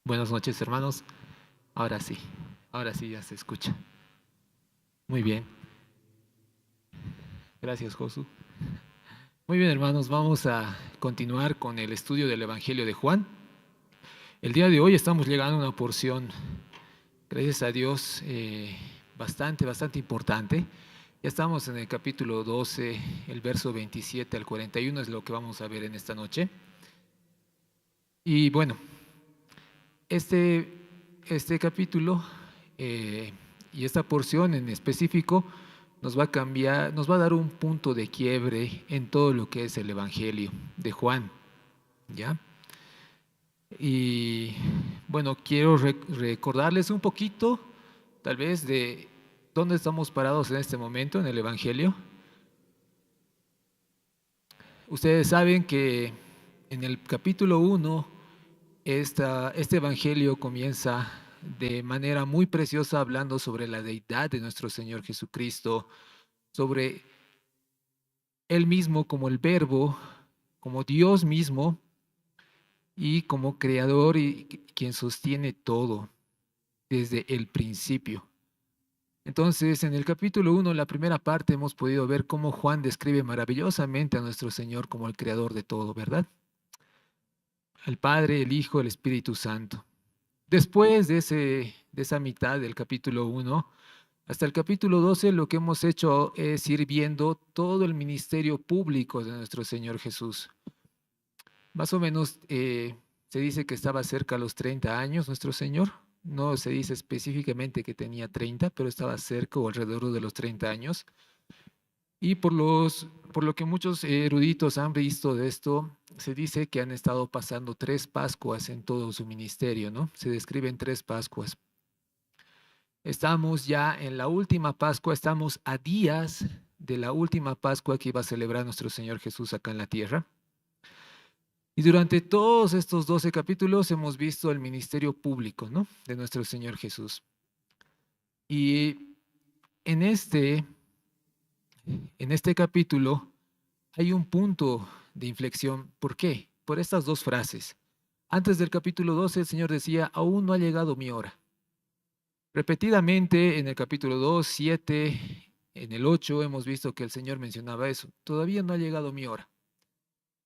Buenas noches, hermanos. Ahora sí ya se escucha. Muy bien. Gracias, Josu. Muy bien, hermanos, vamos a continuar con el estudio del Evangelio de Juan. El día de hoy estamos llegando a una porción, gracias a Dios, bastante importante. Ya estamos en el capítulo 12, el verso 27 al 41 es lo que vamos a ver en esta noche. Y bueno, este, este capítulo y esta porción en específico nos va a cambiar, nos va a dar un punto de quiebre en todo lo que es el Evangelio de Juan, ¿ya? Y bueno, quiero recordarles un poquito, tal vez, de dónde estamos parados en este momento en el Evangelio. Ustedes saben que en el capítulo 1 este evangelio comienza de manera muy preciosa hablando sobre la deidad de nuestro Señor Jesucristo, sobre Él mismo como el Verbo, como Dios mismo y como creador y quien sostiene todo desde el principio. Entonces, en el capítulo 1, la primera parte, hemos podido ver cómo Juan describe maravillosamente a nuestro Señor como el creador de todo, ¿verdad? El Padre, el Hijo, el Espíritu Santo. Después de esa mitad del capítulo 1 hasta el capítulo 12, lo que hemos hecho es ir viendo todo el ministerio público de nuestro Señor Jesús. Más o menos se dice que estaba cerca a los 30 años nuestro Señor. No se dice específicamente que tenía 30, pero estaba cerca o alrededor de los 30 años. Y por lo que muchos eruditos han visto de esto, se dice que han estado pasando 3 Pascuas en todo su ministerio, ¿no? Se describen 3 Pascuas. Estamos ya en la última Pascua, estamos a días de la última Pascua que iba a celebrar nuestro Señor Jesús acá en la tierra. Y durante todos estos 12 capítulos hemos visto el ministerio público, ¿no? De nuestro Señor Jesús. Y en este capítulo hay un punto de inflexión. ¿Por qué? Por estas 2 frases. Antes del capítulo 12 el Señor decía, aún no ha llegado mi hora. Repetidamente en el capítulo 2, 7, en el 8 hemos visto que el Señor mencionaba eso. Todavía no ha llegado mi hora.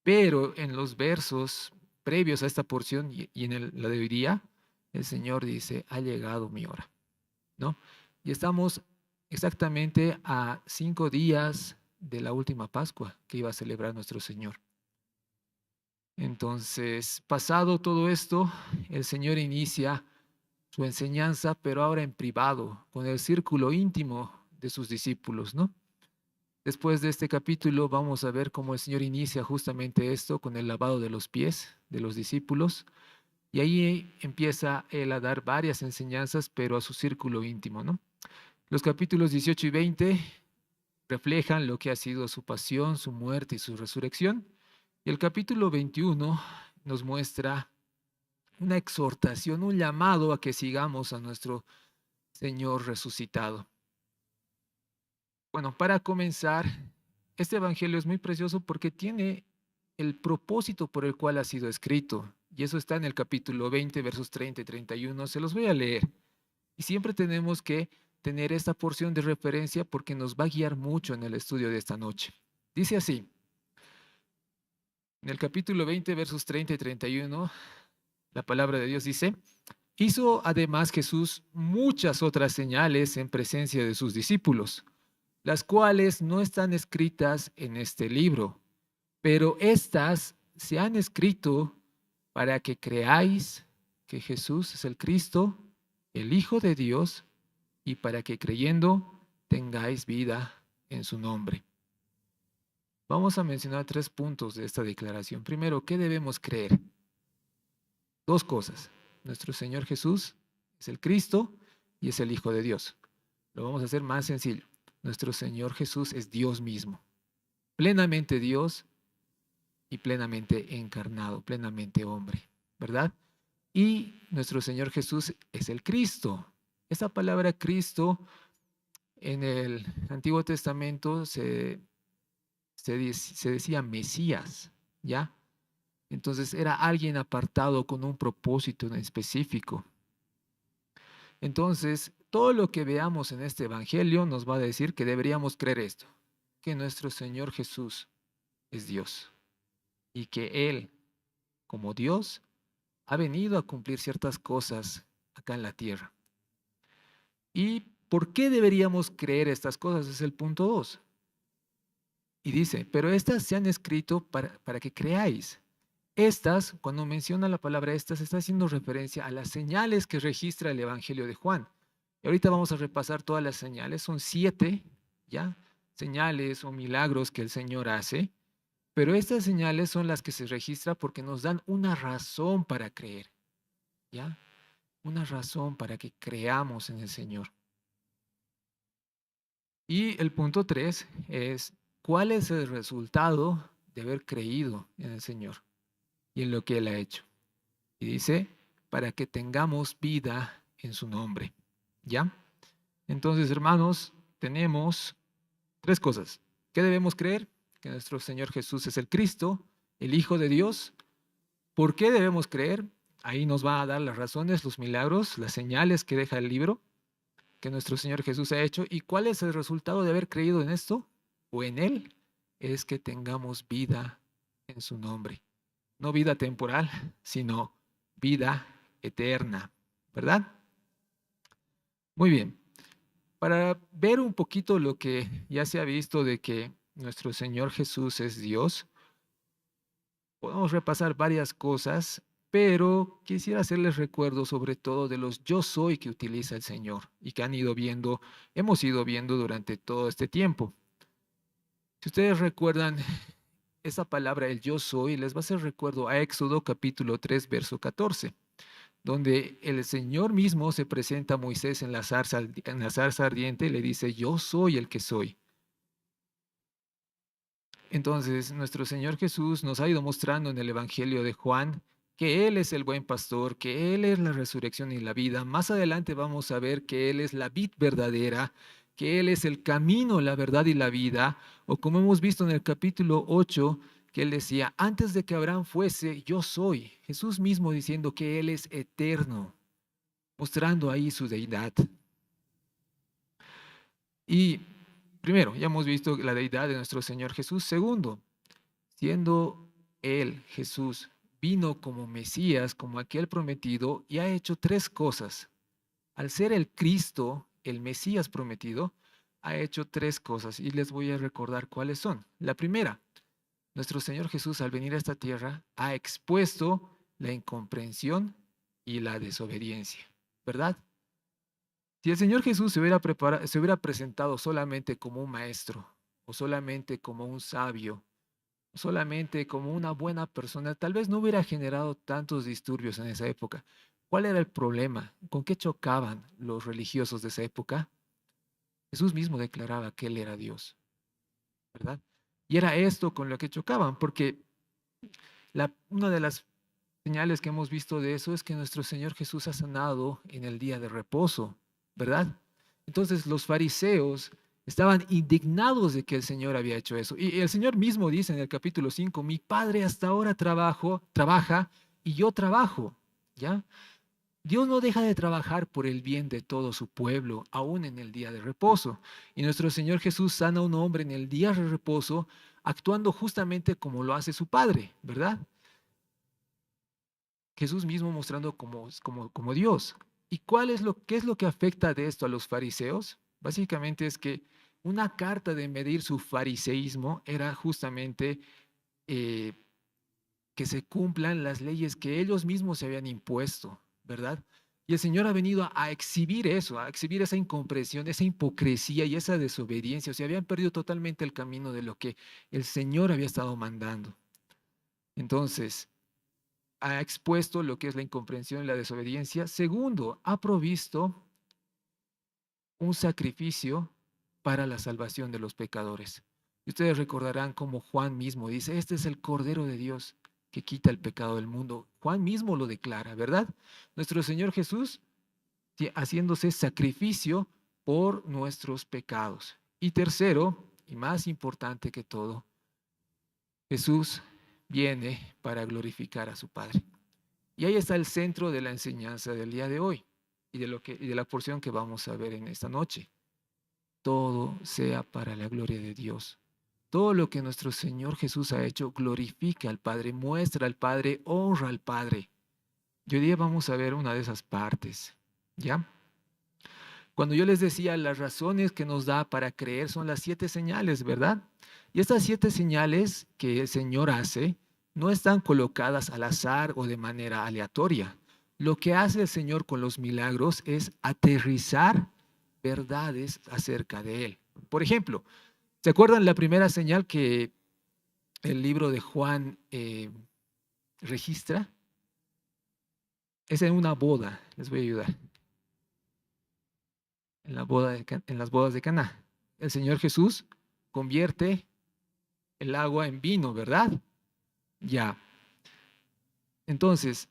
Pero en los versos previos a esta porción y en la de hoy día, el Señor dice, ha llegado mi hora, ¿no? Y estamos exactamente a 5 días de la última Pascua que iba a celebrar nuestro Señor. Entonces, pasado todo esto, el Señor inicia su enseñanza, pero ahora en privado, con el círculo íntimo de sus discípulos, ¿no? Después de este capítulo vamos a ver cómo el Señor inicia justamente esto con el lavado de los pies de los discípulos y ahí empieza Él a dar varias enseñanzas, pero a su círculo íntimo, ¿no? Los capítulos 18 y 20 reflejan lo que ha sido su pasión, su muerte y su resurrección. Y el capítulo 21 nos muestra una exhortación, un llamado a que sigamos a nuestro Señor resucitado. Bueno, para comenzar, este evangelio es muy precioso porque tiene el propósito por el cual ha sido escrito. Y eso está en el capítulo 20, versos 30 y 31. Se los voy a leer. Y siempre tenemos que tener esta porción de referencia porque nos va a guiar mucho en el estudio de esta noche. Dice así, en el capítulo 20, versos 30 y 31, la palabra de Dios dice, hizo además Jesús muchas otras señales en presencia de sus discípulos, las cuales no están escritas en este libro, pero estas se han escrito para que creáis que Jesús es el Cristo, el Hijo de Dios, y para que creyendo tengáis vida en su nombre. Vamos a mencionar 3 puntos de esta declaración. Primero, ¿qué debemos creer? 2 cosas. Nuestro Señor Jesús es el Cristo y es el Hijo de Dios. Lo vamos a hacer más sencillo. Nuestro Señor Jesús es Dios mismo, plenamente Dios y plenamente encarnado, plenamente hombre, ¿verdad? Y nuestro Señor Jesús es el Cristo. Esta palabra Cristo en el Antiguo Testamento se decía Mesías, ¿ya? Entonces era alguien apartado con un propósito en específico. Entonces, todo lo que veamos en este evangelio nos va a decir que deberíamos creer esto, que nuestro Señor Jesús es Dios y que Él, como Dios, ha venido a cumplir ciertas cosas acá en la tierra. ¿Y por qué deberíamos creer estas cosas? Es el punto 2. Y dice, pero estas se han escrito para que creáis. Estas, cuando menciona la palabra estas, está haciendo referencia a las señales que registra el Evangelio de Juan. Y ahorita vamos a repasar todas las señales, son 7, ¿ya? Señales o milagros que el Señor hace, pero estas señales son las que se registran porque nos dan una razón para creer, ¿ya? Una razón para que creamos en el Señor. Y el punto 3 es, ¿cuál es el resultado de haber creído en el Señor y en lo que Él ha hecho? Y dice, para que tengamos vida en su nombre. ¿Ya? Entonces, hermanos, tenemos 3 cosas. ¿Qué debemos creer? Que nuestro Señor Jesús es el Cristo, el Hijo de Dios. ¿Por qué debemos creer? Ahí nos va a dar las razones, los milagros, las señales que deja el libro que nuestro Señor Jesús ha hecho. ¿Y cuál es el resultado de haber creído en esto o en Él? Es que tengamos vida en su nombre. No vida temporal, sino vida eterna, ¿verdad? Muy bien. Para ver un poquito lo que ya se ha visto de que nuestro Señor Jesús es Dios, podemos repasar varias cosas, pero quisiera hacerles recuerdo sobre todo de los yo soy que utiliza el Señor y que hemos ido viendo durante todo este tiempo. Si ustedes recuerdan esa palabra, el yo soy, les va a hacer recuerdo a Éxodo capítulo 3, verso 14, donde el Señor mismo se presenta a Moisés en la zarza ardiente y le dice, yo soy el que soy. Entonces, nuestro Señor Jesús nos ha ido mostrando en el Evangelio de Juan que Él es el buen pastor, que Él es la resurrección y la vida. Más adelante vamos a ver que Él es la vid verdadera, que Él es el camino, la verdad y la vida. O como hemos visto en el capítulo 8, que Él decía, antes de que Abraham fuese, yo soy. Jesús mismo diciendo que Él es eterno, mostrando ahí su deidad. Y primero, ya hemos visto la deidad de nuestro Señor Jesús. Segundo, siendo Él, Jesús, vino como Mesías, como aquel prometido, y ha hecho 3 cosas. Al ser el Cristo, el Mesías prometido, ha hecho 3 cosas y les voy a recordar cuáles son. La primera, nuestro Señor Jesús al venir a esta tierra ha expuesto la incomprensión y la desobediencia, ¿verdad? Si el Señor Jesús se hubiera presentado solamente como un maestro o solamente como un sabio, solamente como una buena persona, tal vez no hubiera generado tantos disturbios en esa época. ¿Cuál era el problema? ¿Con qué chocaban los religiosos de esa época? Jesús mismo declaraba que Él era Dios, ¿verdad? Y era esto con lo que chocaban, porque una de las señales que hemos visto de eso es que nuestro Señor Jesús ha sanado en el día de reposo, ¿verdad? Entonces los fariseos estaban indignados de que el Señor había hecho eso. Y el Señor mismo dice en el capítulo 5, mi Padre hasta ahora trabaja y yo trabajo, ¿ya? Dios no deja de trabajar por el bien de todo su pueblo, aún en el día de reposo. Y nuestro Señor Jesús sana a un hombre en el día de reposo, actuando justamente como lo hace su Padre, ¿verdad? Jesús mismo mostrando como Dios. ¿Y qué es lo que afecta de esto a los fariseos? Básicamente es que una carta de medir su fariseísmo era justamente eh, que se cumplan las leyes que ellos mismos se habían impuesto, ¿verdad? Y el Señor ha venido a exhibir eso, a exhibir esa incomprensión, esa hipocresía y esa desobediencia. O sea, habían perdido totalmente el camino de lo que el Señor había estado mandando. Entonces, ha expuesto lo que es la incomprensión y la desobediencia. Segundo, ha provisto un sacrificio para la salvación de los pecadores. Y ustedes recordarán como Juan mismo dice, este es el Cordero de Dios que quita el pecado del mundo. Juan mismo lo declara, ¿verdad? Nuestro Señor Jesús haciéndose sacrificio por nuestros pecados. Y tercero, y más importante que todo, Jesús viene para glorificar a su Padre. Y ahí está el centro de la enseñanza del día de hoy y de la porción que vamos a ver en esta noche. Todo sea para la gloria de Dios. Todo lo que nuestro Señor Jesús ha hecho glorifica al Padre, muestra al Padre, honra al Padre. Y hoy día vamos a ver una de esas partes, ¿ya? Cuando yo les decía las razones que nos da para creer son las 7 señales, ¿verdad? Y estas 7 señales que el Señor hace no están colocadas al azar o de manera aleatoria. Lo que hace el Señor con los milagros es aterrizar verdades acerca de Él. Por ejemplo, ¿se acuerdan la primera señal que el libro de Juan registra? Es en una boda, les voy a ayudar, en las bodas de Caná. El Señor Jesús convierte el agua en vino, ¿verdad? Ya. Entonces,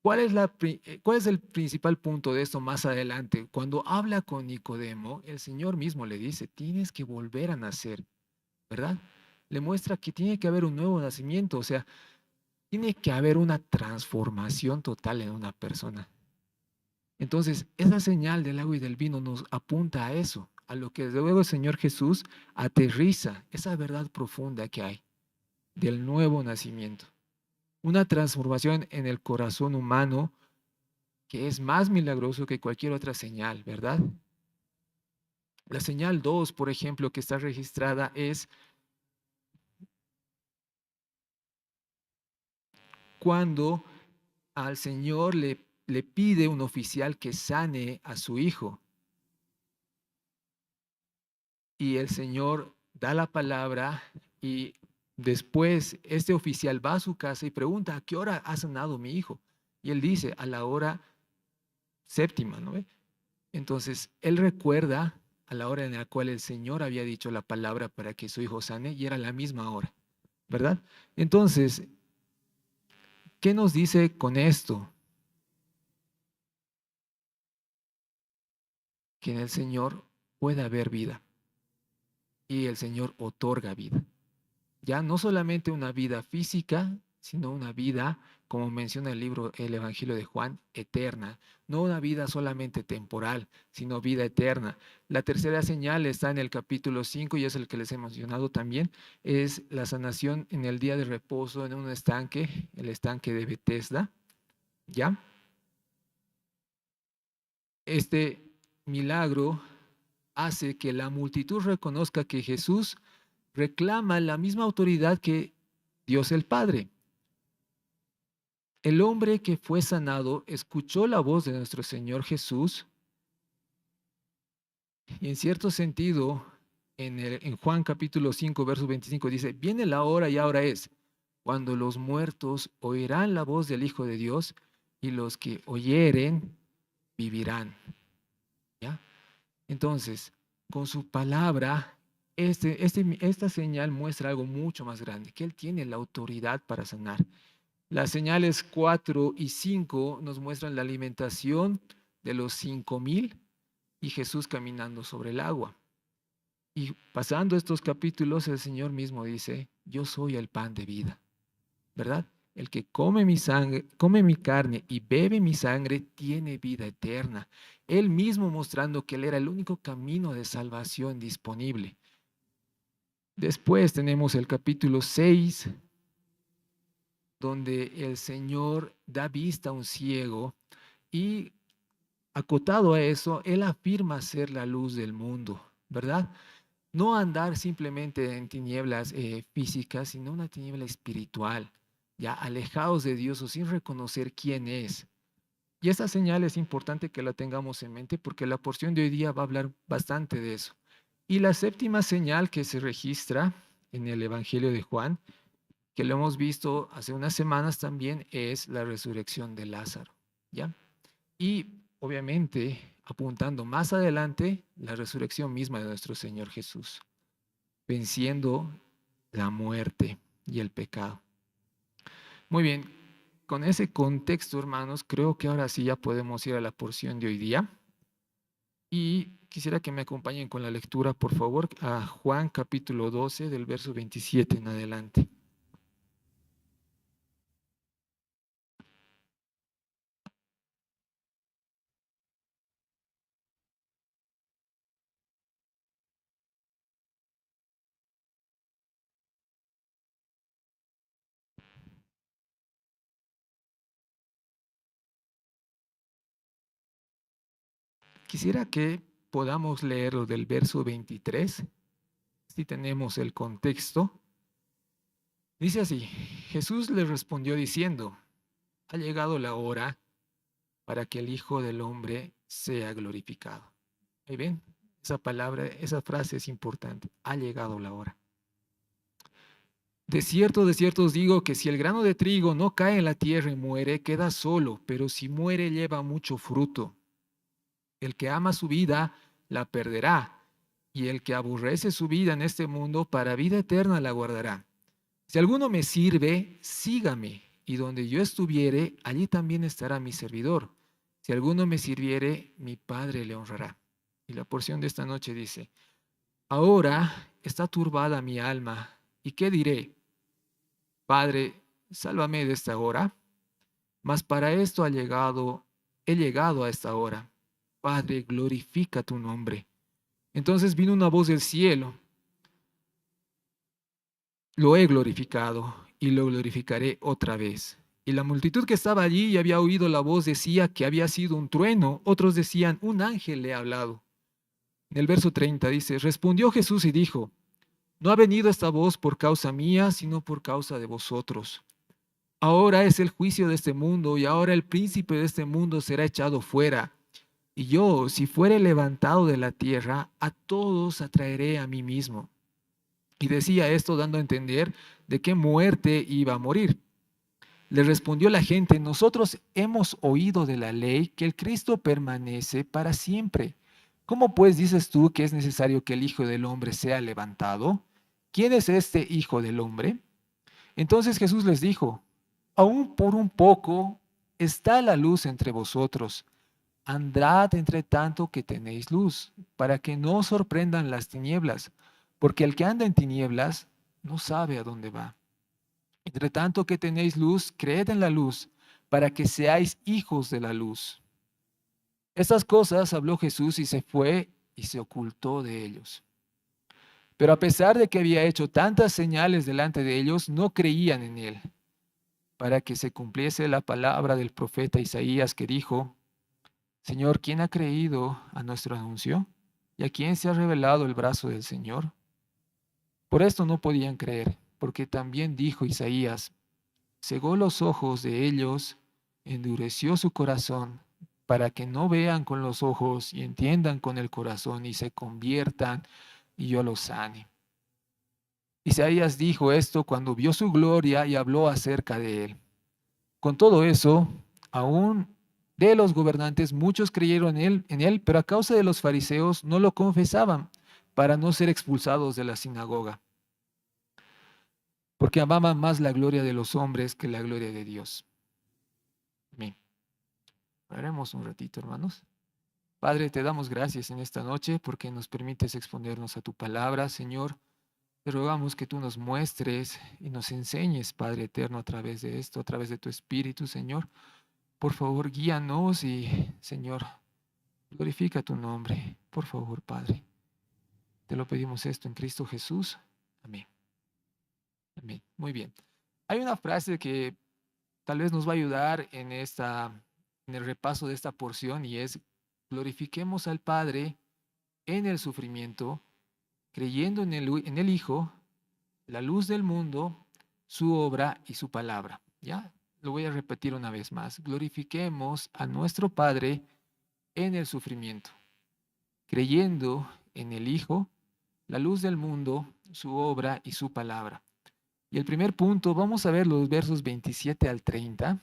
¿cuál es el principal punto de esto más adelante? Cuando habla con Nicodemo, el Señor mismo le dice, tienes que volver a nacer, ¿verdad? Le muestra que tiene que haber un nuevo nacimiento, o sea, tiene que haber una transformación total en una persona. Entonces, esa señal del agua y del vino nos apunta a eso, a lo que desde luego el Señor Jesús aterriza, esa verdad profunda que hay del nuevo nacimiento. Una transformación en el corazón humano que es más milagroso que cualquier otra señal, ¿verdad? La señal 2, por ejemplo, que está registrada es cuando al Señor le pide un oficial que sane a su hijo. Y el Señor da la palabra y después este oficial va a su casa y pregunta, ¿a qué hora ha sanado mi hijo? Y él dice, a la hora séptima, ¿no ve? Entonces, él recuerda a la hora en la cual el Señor había dicho la palabra para que su hijo sane y era la misma hora, ¿verdad? Entonces, ¿qué nos dice con esto? Que en el Señor puede haber vida y el Señor otorga vida. Ya no solamente una vida física, sino una vida, como menciona el libro, el Evangelio de Juan, eterna. No una vida solamente temporal, sino vida eterna. La tercera señal está en el capítulo 5 y es el que les he mencionado también, es la sanación en el día de reposo en un estanque, el estanque de Betesda. ¿Ya? Este milagro hace que la multitud reconozca que Jesús reclama la misma autoridad que Dios el Padre. El hombre que fue sanado escuchó la voz de nuestro Señor Jesús y en cierto sentido, en Juan capítulo 5, verso 25 dice, viene la hora y ahora es, cuando los muertos oirán la voz del Hijo de Dios y los que oyeren vivirán. ¿Ya? Entonces, con su palabra, esta señal muestra algo mucho más grande, que Él tiene la autoridad para sanar. Las señales 4 y 5 nos muestran la alimentación de los 5,000 y Jesús caminando sobre el agua. Y pasando estos capítulos, el Señor mismo dice, yo soy el pan de vida, ¿verdad? El que come mi sangre, come mi carne y bebe mi sangre tiene vida eterna. Él mismo mostrando que Él era el único camino de salvación disponible. Después tenemos el capítulo 6, donde el Señor da vista a un ciego y acotado a eso, Él afirma ser la luz del mundo, ¿verdad? No andar simplemente en tinieblas físicas, sino una tiniebla espiritual, ya alejados de Dios o sin reconocer quién es. Y esta señal es importante que la tengamos en mente porque la porción de hoy día va a hablar bastante de eso. Y la séptima señal que se registra en el Evangelio de Juan, que lo hemos visto hace unas semanas también, es la resurrección de Lázaro, ¿ya? Y obviamente, apuntando más adelante, la resurrección misma de nuestro Señor Jesús, venciendo la muerte y el pecado. Muy bien, con ese contexto, hermanos, creo que ahora sí ya podemos ir a la porción de hoy día. Y quisiera que me acompañen con la lectura, por favor, a Juan capítulo 12, del verso 27 en adelante. Quisiera que podamos leerlo del verso 23, si tenemos el contexto. Dice así: Jesús le respondió diciendo: ha llegado la hora para que el Hijo del Hombre sea glorificado. Ahí ven, esa palabra, esa frase es importante. Ha llegado la hora. De cierto os digo que si el grano de trigo no cae en la tierra y muere, queda solo, pero si muere lleva mucho fruto. El que ama su vida, la perderá, y el que aborrece su vida en este mundo, para vida eterna la guardará. Si alguno me sirve, sígame, y donde yo estuviere, allí también estará mi servidor. Si alguno me sirviere, mi Padre le honrará. Y la porción de esta noche dice: ahora está turbada mi alma, ¿y qué diré? Padre, sálvame de esta hora. Mas para esto he llegado a esta hora. Padre, glorifica tu nombre. Entonces vino una voz del cielo: lo he glorificado y lo glorificaré otra vez. Y la multitud que estaba allí y había oído la voz decía que había sido un trueno, otros decían: un ángel le ha hablado. En el verso 30 dice: respondió Jesús y dijo: no ha venido esta voz por causa mía, sino por causa de vosotros. Ahora es el juicio de este mundo, y ahora el príncipe de este mundo será echado fuera. Y yo, si fuere levantado de la tierra, a todos atraeré a mí mismo. Y decía esto dando a entender de qué muerte iba a morir. Le respondió la gente: nosotros hemos oído de la ley que el Cristo permanece para siempre. ¿Cómo pues dices tú que es necesario que el Hijo del Hombre sea levantado? ¿Quién es este Hijo del Hombre? Entonces Jesús les dijo: aún por un poco está la luz entre vosotros. Andad entre tanto que tenéis luz, para que no os sorprendan las tinieblas, porque el que anda en tinieblas no sabe a dónde va. Entre tanto que tenéis luz, creed en la luz, para que seáis hijos de la luz. Estas cosas habló Jesús y se fue y se ocultó de ellos. Pero a pesar de que había hecho tantas señales delante de ellos, no creían en él, para que se cumpliese la palabra del profeta Isaías, que dijo: Señor, ¿quién ha creído a nuestro anuncio? ¿Y a quién se ha revelado el brazo del Señor? Por esto no podían creer, porque también dijo Isaías: cegó los ojos de ellos, endureció su corazón, para que no vean con los ojos y entiendan con el corazón y se conviertan y yo los sane. Isaías dijo esto cuando vio su gloria y habló acerca de él. Con todo eso, aún de los gobernantes muchos creyeron en él, pero a causa de los fariseos no lo confesaban para no ser expulsados de la sinagoga, porque amaban más la gloria de los hombres que la gloria de Dios. Amén. Oremos un ratito, hermanos. Padre, te damos gracias en esta noche porque nos permites exponernos a tu palabra, Señor. Te rogamos que tú nos muestres y nos enseñes, Padre eterno, a través de esto, a través de tu Espíritu, Señor. Por favor, guíanos y, Señor, glorifica tu nombre. Por favor, Padre. Te lo pedimos esto en Cristo Jesús. Amén. Amén. Muy bien. Hay una frase que tal vez nos va a ayudar en el repaso de esta porción, y es: glorifiquemos al Padre en el sufrimiento, creyendo en el Hijo, la luz del mundo, su obra y su palabra. ¿Ya? Lo voy a repetir una vez más. Glorifiquemos a nuestro Padre en el sufrimiento, creyendo en el Hijo, la luz del mundo, su obra y su palabra. Y el primer punto, vamos a ver los versos 27 al 30,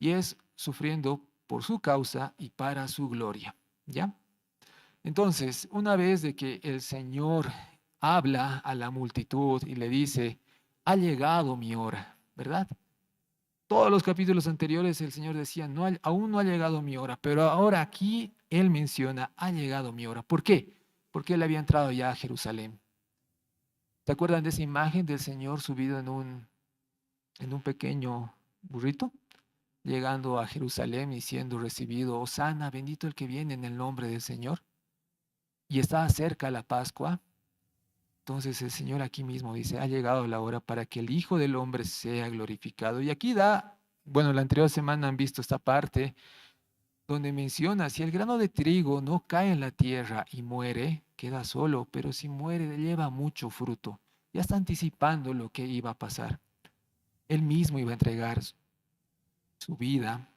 y es: sufriendo por su causa y para su gloria. ¿Ya? Entonces, una vez de que el Señor habla a la multitud y le dice: ha llegado mi hora, ¿verdad? Todos los capítulos anteriores el Señor decía: no, aún no ha llegado mi hora, pero ahora aquí Él menciona: ha llegado mi hora. ¿Por qué? Porque Él había entrado ya a Jerusalén. ¿Se acuerdan de esa imagen del Señor subido en un pequeño burrito, llegando a Jerusalén y siendo recibido: Hosana, bendito el que viene en el nombre del Señor? Y estaba cerca la Pascua. Entonces el Señor aquí mismo dice: ha llegado la hora para que el Hijo del Hombre sea glorificado. Y aquí bueno, la anterior semana han visto esta parte, donde menciona, si el grano de trigo no cae en la tierra y muere, queda solo, pero si muere, lleva mucho fruto. Ya está anticipando lo que iba a pasar. Él mismo iba a entregar su vida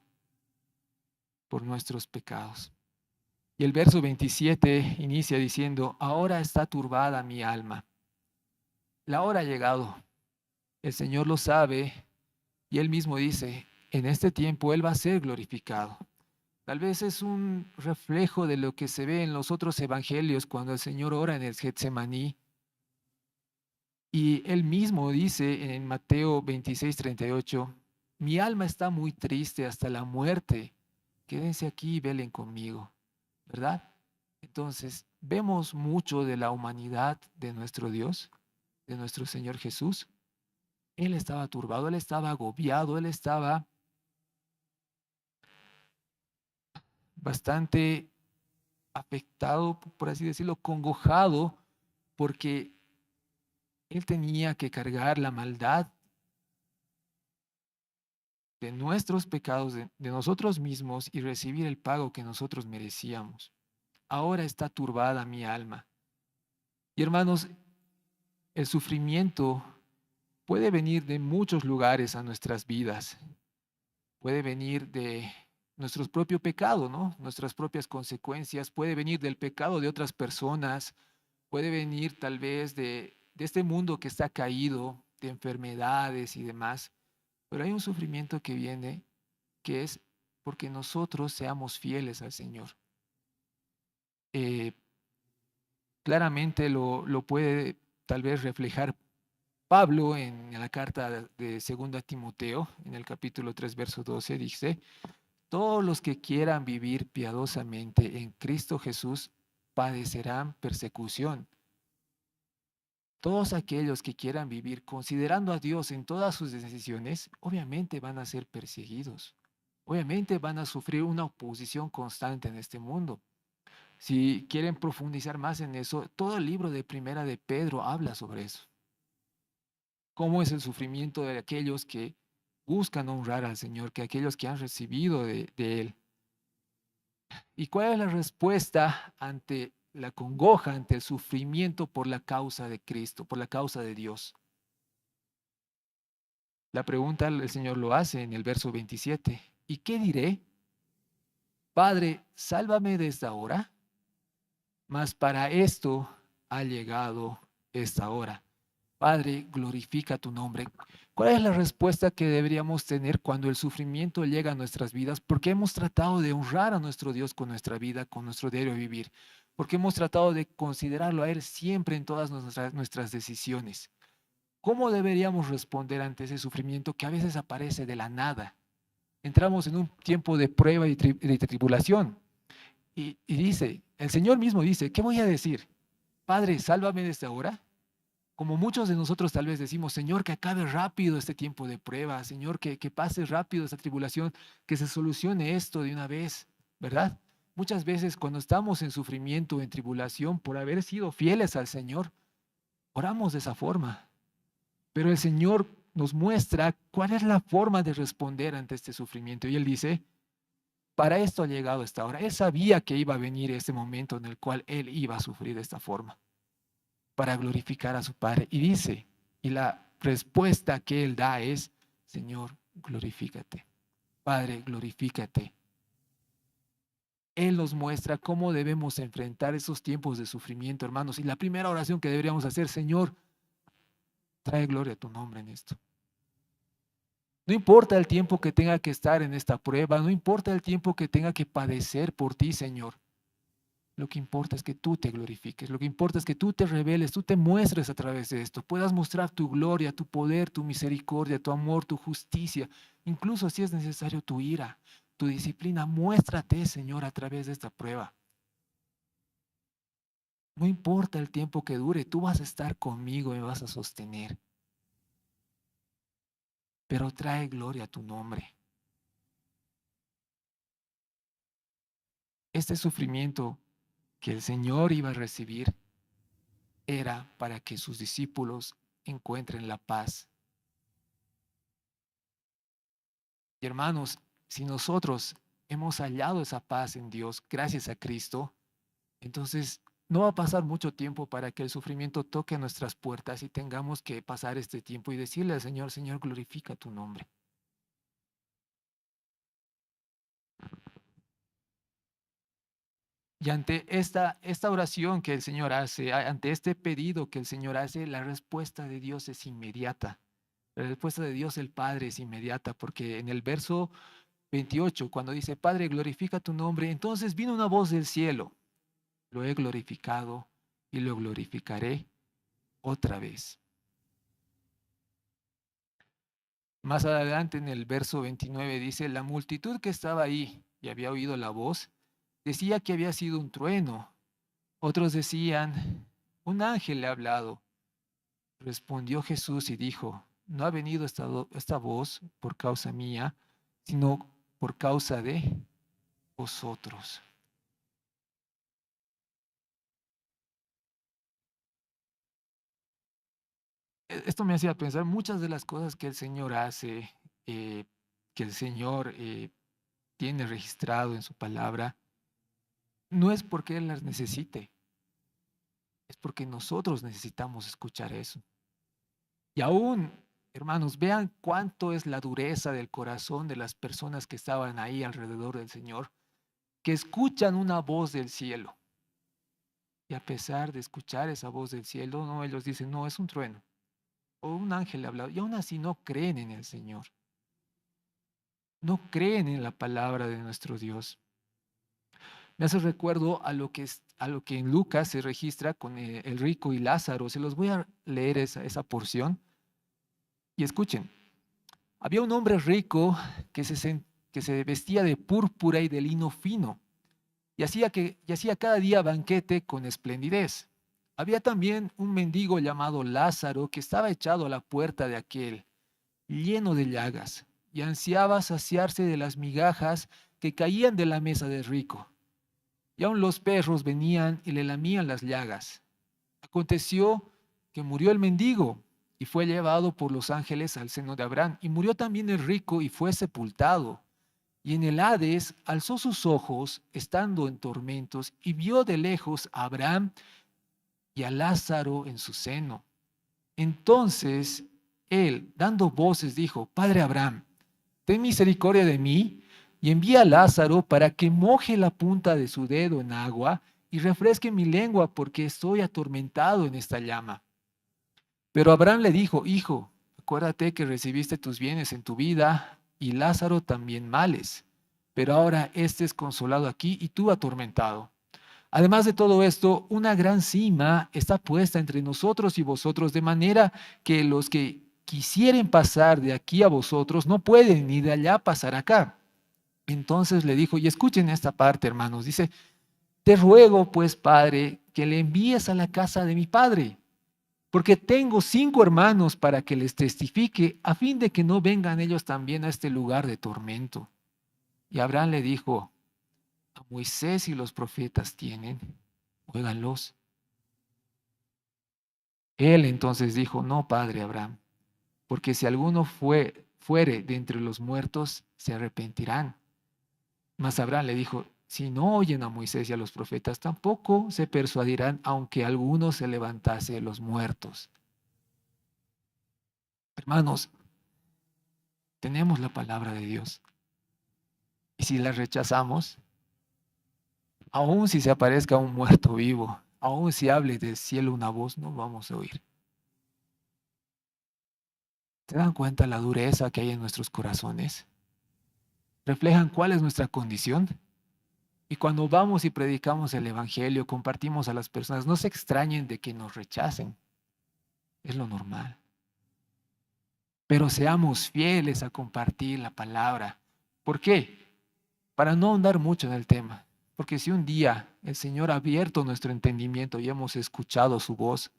por nuestros pecados. Y el verso 27 inicia diciendo, ahora está turbada mi alma. La hora ha llegado. El Señor lo sabe y Él mismo dice, en este tiempo Él va a ser glorificado. Tal vez es un reflejo de lo que se ve en los otros evangelios cuando el Señor ora en el Getsemaní. Y Él mismo dice en Mateo 26:38, mi alma está muy triste hasta la muerte. Quédense aquí y velen conmigo, ¿verdad? Entonces, vemos mucho de la humanidad de nuestro Dios, de nuestro Señor Jesús. Él estaba turbado, él estaba agobiado, él estaba bastante afectado, por así decirlo, congojado, porque él tenía que cargar la maldad de nuestros pecados, de nosotros mismos y recibir el pago que nosotros merecíamos. Ahora está turbada mi alma. Y hermanos, el sufrimiento puede venir de muchos lugares a nuestras vidas. Puede venir de nuestro propio pecado, ¿no? Nuestras propias consecuencias. Puede venir del pecado de otras personas. Puede venir tal vez de este mundo que está caído, de enfermedades y demás. Pero hay un sufrimiento que viene, que es porque nosotros seamos fieles al Señor. Eh, Claramente lo puede tal vez reflejar Pablo en la carta de 2 Timoteo, en el capítulo 3, verso 12, dice, todos los que quieran vivir piadosamente en Cristo Jesús padecerán persecución. Todos aquellos que quieran vivir considerando a Dios en todas sus decisiones, obviamente van a ser perseguidos. Obviamente van a sufrir una oposición constante en este mundo. Si quieren profundizar más en eso, todo el libro de Primera de Pedro habla sobre eso. Cómo es el sufrimiento de aquellos que buscan honrar al Señor, que aquellos que han recibido de Él. ¿Y cuál es la respuesta ante la congoja, ante el sufrimiento por la causa de Cristo, por la causa de Dios? La pregunta el Señor lo hace en el verso 27. ¿Y qué diré? Padre, sálvame desde ahora, mas para esto ha llegado esta hora. Padre, glorifica tu nombre. ¿Cuál es la respuesta que deberíamos tener cuando el sufrimiento llega a nuestras vidas? Porque hemos tratado de honrar a nuestro Dios con nuestra vida, con nuestro diario vivir. Porque hemos tratado de considerarlo a Él siempre en todas nuestras decisiones. ¿Cómo deberíamos responder ante ese sufrimiento que a veces aparece de la nada? Entramos en un tiempo de prueba y de tribulación. Y dice, el Señor mismo dice, ¿qué voy a decir? Padre, sálvame desde ahora. Como muchos de nosotros tal vez decimos, Señor, que acabe rápido este tiempo de prueba, Señor, que pase rápido esta tribulación, que se solucione esto de una vez, ¿verdad? Muchas veces cuando estamos en sufrimiento, en tribulación, por haber sido fieles al Señor, oramos de esa forma. Pero el Señor nos muestra cuál es la forma de responder ante este sufrimiento. Y Él dice, para esto ha llegado esta hora. Él sabía que iba a venir ese momento en el cual Él iba a sufrir de esta forma, para glorificar a su Padre. Y dice, y la respuesta que Él da es, Señor, glorifícate. Padre, glorifícate. Él nos muestra cómo debemos enfrentar esos tiempos de sufrimiento, hermanos. Y la primera oración que deberíamos hacer, Señor, trae gloria a tu nombre en esto. No importa el tiempo que tenga que estar en esta prueba, no importa el tiempo que tenga que padecer por ti, Señor. Lo que importa es que tú te glorifiques, lo que importa es que tú te reveles, tú te muestres a través de esto, puedas mostrar tu gloria, tu poder, tu misericordia, tu amor, tu justicia, incluso si es necesario tu ira, tu disciplina. Muéstrate, Señor, a través de esta prueba. No importa el tiempo que dure, tú vas a estar conmigo y me vas a sostener. Pero trae gloria a tu nombre. Este sufrimiento que el Señor iba a recibir era para que sus discípulos encuentren la paz. Y hermanos, si nosotros hemos hallado esa paz en Dios gracias a Cristo, entonces no va a pasar mucho tiempo para que el sufrimiento toque nuestras puertas y tengamos que pasar este tiempo y decirle al Señor, Señor, glorifica tu nombre. Y ante esta oración que el Señor hace, ante este pedido que el Señor hace, la respuesta de Dios es inmediata. La respuesta de Dios el Padre es inmediata, porque en el verso 28, cuando dice, Padre, glorifica tu nombre, entonces vino una voz del cielo, lo he glorificado y lo glorificaré otra vez. Más adelante en el verso 29 dice, la multitud que estaba ahí y había oído la voz, decía que había sido un trueno. Otros decían, un ángel le ha hablado. Respondió Jesús y dijo, no ha venido esta voz por causa mía, sino por causa de vosotros. Esto me hacía pensar muchas de las cosas que el Señor hace, que el Señor tiene registrado en su palabra, no es porque Él las necesite, es porque nosotros necesitamos escuchar eso. Y aún, hermanos, vean cuánto es la dureza del corazón de las personas que estaban ahí alrededor del Señor, que escuchan una voz del cielo. Y a pesar de escuchar esa voz del cielo, no, ellos dicen, no, es un trueno. O un ángel le ha hablado. Y aún así no creen en el Señor. No creen en la palabra de nuestro Dios. Me hace recuerdo a lo que en Lucas se registra con el rico y Lázaro. Se los voy a leer esa porción. Y escuchen, había un hombre rico que se vestía de púrpura y de lino fino y hacía cada día banquete con esplendidez. Había también un mendigo llamado Lázaro que estaba echado a la puerta de aquel, lleno de llagas, y ansiaba saciarse de las migajas que caían de la mesa del rico. Y aun los perros venían y le lamían las llagas. Aconteció que murió el mendigo y fue llevado por los ángeles al seno de Abraham. Y murió también el rico y fue sepultado. Y en el Hades alzó sus ojos, estando en tormentos, y vio de lejos a Abraham y a Lázaro en su seno. Entonces él, dando voces, dijo, Padre Abraham, ten misericordia de mí y envía a Lázaro para que moje la punta de su dedo en agua y refresque mi lengua porque estoy atormentado en esta llama. Pero Abraham le dijo, hijo, acuérdate que recibiste tus bienes en tu vida y Lázaro también males, pero ahora éste es consolado aquí y tú atormentado. Además de todo esto, una gran cima está puesta entre nosotros y vosotros, de manera que los que quisieren pasar de aquí a vosotros no pueden, ni de allá pasar acá. Entonces le dijo, y escuchen esta parte, hermanos, dice, te ruego pues, Padre, que le envíes a la casa de mi padre, porque tengo 5 hermanos para que les testifique, a fin de que no vengan ellos también a este lugar de tormento. Y Abraham le dijo, a Moisés y los profetas tienen, óiganlos. Él entonces dijo, no, padre Abraham, porque si alguno fuere de entre los muertos, se arrepentirán. Mas Abraham le dijo, si no oyen a Moisés y a los profetas, tampoco se persuadirán, aunque alguno se levantase de los muertos. Hermanos, tenemos la palabra de Dios. Y si la rechazamos, aun si se aparezca un muerto vivo, aun si hable del cielo una voz, no vamos a oír. ¿Se dan cuenta la dureza que hay en nuestros corazones? Reflejan cuál es nuestra condición. Y cuando vamos y predicamos el Evangelio, compartimos a las personas, no se extrañen de que nos rechacen. Es lo normal. Pero seamos fieles a compartir la palabra. ¿Por qué? Para no ahondar mucho en el tema. Porque si un día el Señor ha abierto nuestro entendimiento y hemos escuchado su voz,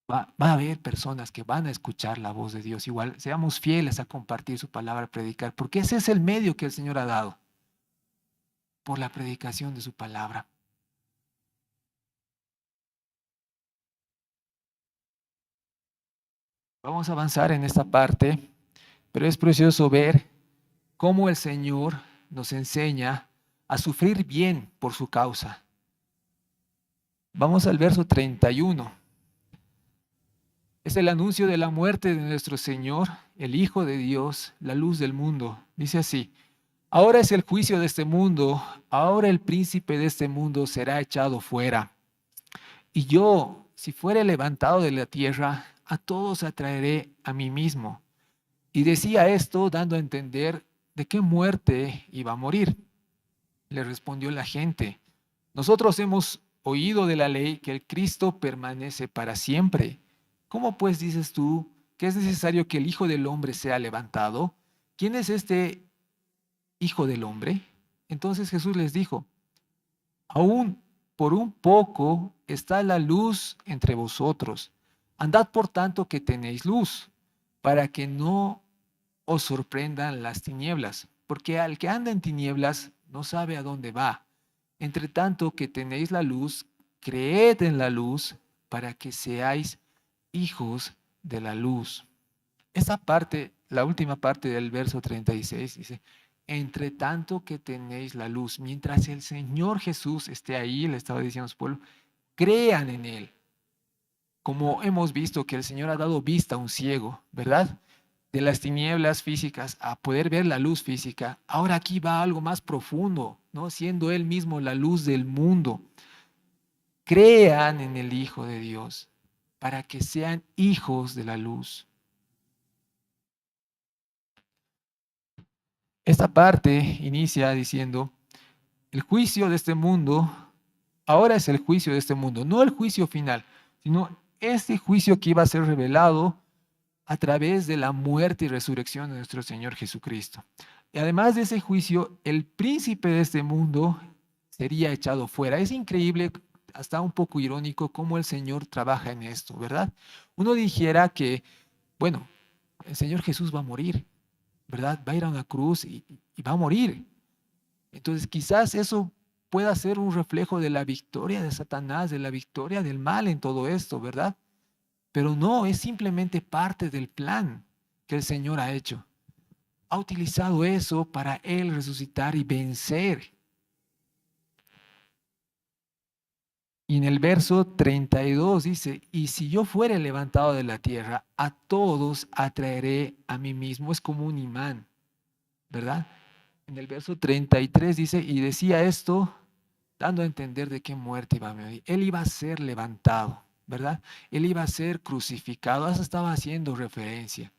va a haber personas que van a escuchar la voz de Dios. Igual, seamos fieles a compartir su palabra, a predicar, porque ese es el medio que el Señor ha dado, por la predicación de su palabra. Vamos a avanzar en esta parte, pero es precioso ver cómo el Señor nos enseña a sufrir bien por su causa. Vamos al verso 31. Es el anuncio de la muerte de nuestro Señor, el Hijo de Dios, la luz del mundo. Dice así: ahora es el juicio de este mundo, ahora el príncipe de este mundo será echado fuera. Y yo, si fuere levantado de la tierra, a todos atraeré a mí mismo. Y decía esto dando a entender de qué muerte iba a morir. Le respondió la gente: nosotros hemos oído de la ley que el Cristo permanece para siempre. ¿Cómo pues dices tú que es necesario que el Hijo del Hombre sea levantado? ¿Quién es este Hijo del Hombre? Entonces Jesús les dijo: aún por un poco está la luz entre vosotros. Andad por tanto que tenéis luz, para que no os sorprendan las tinieblas, porque al que anda en tinieblas no sabe a dónde va. Entre tanto que tenéis la luz, creed en la luz, para que seáis hijos de la luz. Esa parte, la última parte del verso 36 dice: entre tanto que tenéis la luz, mientras el Señor Jesús esté ahí, le estaba diciendo a su pueblo, crean en Él. Como hemos visto que el Señor ha dado vista a un ciego, ¿verdad? De las tinieblas físicas a poder ver la luz física. Ahora aquí va algo más profundo, ¿no? Siendo Él mismo la luz del mundo. Crean en el Hijo de Dios para que sean hijos de la luz. Esta parte inicia diciendo: el juicio de este mundo, ahora es el juicio de este mundo, no el juicio final, sino este juicio que iba a ser revelado a través de la muerte y resurrección de nuestro Señor Jesucristo. Y además de ese juicio, el príncipe de este mundo sería echado fuera. Es increíble, hasta un poco irónico, cómo el Señor trabaja en esto, ¿verdad? Uno dijera que, bueno, el Señor Jesús va a morir, ¿verdad? Va a ir a una cruz y va a morir. Entonces quizás eso pueda ser un reflejo de la victoria de Satanás, de la victoria del mal en todo esto, ¿verdad? Pero no, es simplemente parte del plan que el Señor ha hecho. Ha utilizado eso para Él resucitar y vencer. Y en el verso 32 dice: y si yo fuere levantado de la tierra, a todos atraeré a mí mismo. Es como un imán, ¿verdad? En el verso 33 dice: y decía esto dando a entender de qué muerte iba a morir. Él iba a ser levantado, ¿verdad? Él iba a ser crucificado. A eso estaba haciendo referencia.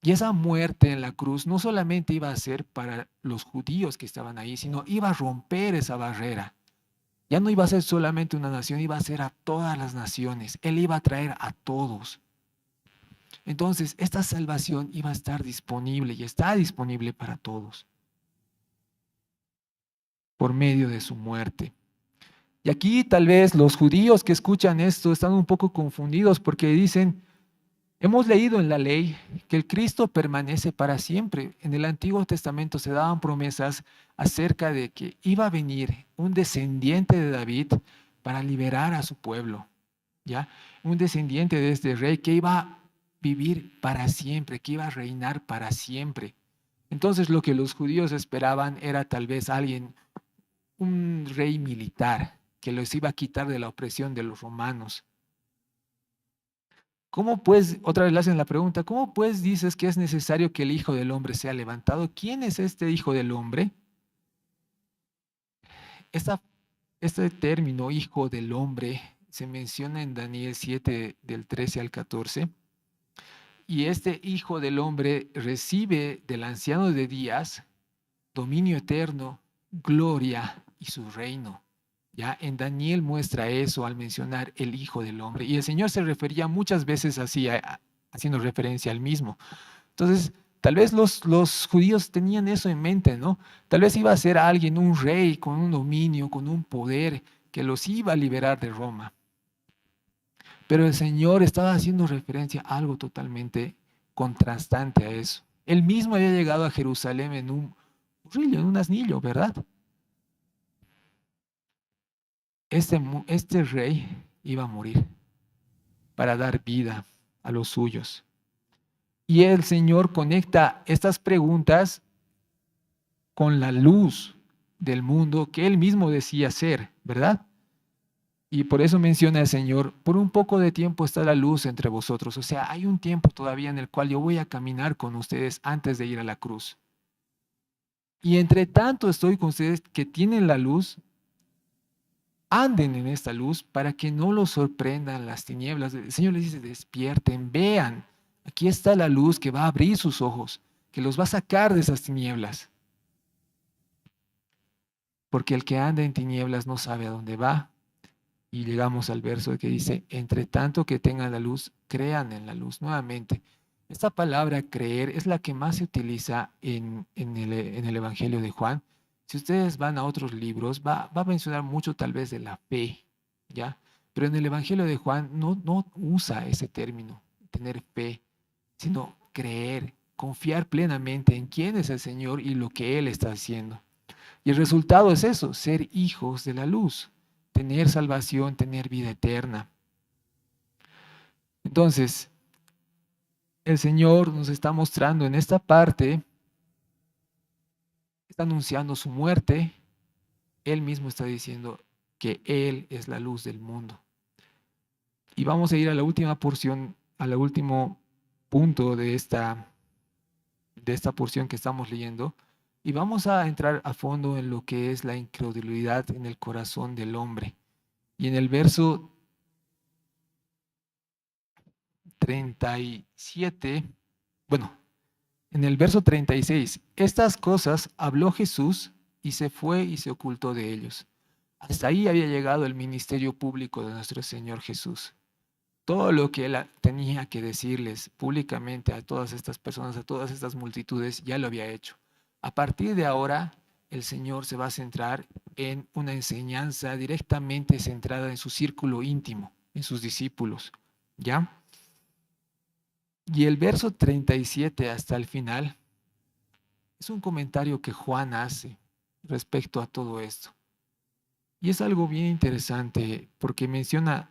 Y esa muerte en la cruz no solamente iba a ser para los judíos que estaban ahí, sino iba a romper esa barrera. Ya no iba a ser solamente una nación, iba a ser a todas las naciones. Él iba a traer a todos. Entonces, esta salvación iba a estar disponible y está disponible para todos por medio de su muerte. Y aquí tal vez los judíos que escuchan esto están un poco confundidos porque dicen: hemos leído en la ley que el Cristo permanece para siempre. En el Antiguo Testamento se daban promesas acerca de que iba a venir un descendiente de David para liberar a su pueblo, ¿ya? Un descendiente de este rey que iba a vivir para siempre, que iba a reinar para siempre. Entonces lo que los judíos esperaban era tal vez alguien, un rey militar, que los iba a quitar de la opresión de los romanos. ¿Cómo pues, otra vez le hacen la pregunta, cómo pues dices que es necesario que el Hijo del Hombre sea levantado? ¿Quién es este Hijo del Hombre? Este término, Hijo del Hombre, se menciona en Daniel 7, del 13 al 14. Y este Hijo del Hombre recibe del anciano de días dominio eterno, gloria y su reino. Ya en Daniel muestra eso al mencionar el Hijo del Hombre. Y el Señor se refería muchas veces así, haciendo referencia al mismo. Entonces, tal vez los judíos tenían eso en mente, ¿no? Tal vez iba a ser alguien, un rey con un dominio, con un poder que los iba a liberar de Roma. Pero el Señor estaba haciendo referencia a algo totalmente contrastante a eso. Él mismo había llegado a Jerusalén en un burrillo, en un asnillo, ¿verdad? Este rey iba a morir para dar vida a los suyos. Y el Señor conecta estas preguntas con la luz del mundo que Él mismo decía ser, ¿verdad? Y por eso menciona el Señor, por un poco de tiempo está la luz entre vosotros. O sea, hay un tiempo todavía en el cual yo voy a caminar con ustedes antes de ir a la cruz. Y entre tanto estoy con ustedes que tienen la luz, anden en esta luz para que no los sorprendan las tinieblas. El Señor les dice, despierten, vean, aquí está la luz que va a abrir sus ojos, que los va a sacar de esas tinieblas. Porque el que anda en tinieblas no sabe a dónde va. Y llegamos al verso que dice, entre tanto que tengan la luz, crean en la luz. Nuevamente, esta palabra creer es la que más se utiliza en el Evangelio de Juan. Si ustedes van a otros libros, va a mencionar mucho tal vez de la fe, ¿ya? Pero en el Evangelio de Juan no usa ese término, tener fe, sino creer, confiar plenamente en quién es el Señor y lo que Él está haciendo. Y el resultado es eso, ser hijos de la luz, tener salvación, tener vida eterna. Entonces, el Señor nos está mostrando en esta parte, está anunciando su muerte, Él mismo está diciendo que Él es la luz del mundo. Y vamos a ir a la última porción, al último punto de esta porción que estamos leyendo, y vamos a entrar a fondo en lo que es la incredulidad en el corazón del hombre. Y en el verso 37, bueno, en el verso 36, estas cosas habló Jesús y se fue y se ocultó de ellos. Hasta ahí había llegado el ministerio público de nuestro Señor Jesús. Todo lo que Él tenía que decirles públicamente a todas estas personas, a todas estas multitudes, ya lo había hecho. A partir de ahora, el Señor se va a centrar en una enseñanza directamente centrada en su círculo íntimo, en sus discípulos, ¿ya? Y el verso 37 hasta el final es un comentario que Juan hace respecto a todo esto. Y es algo bien interesante porque menciona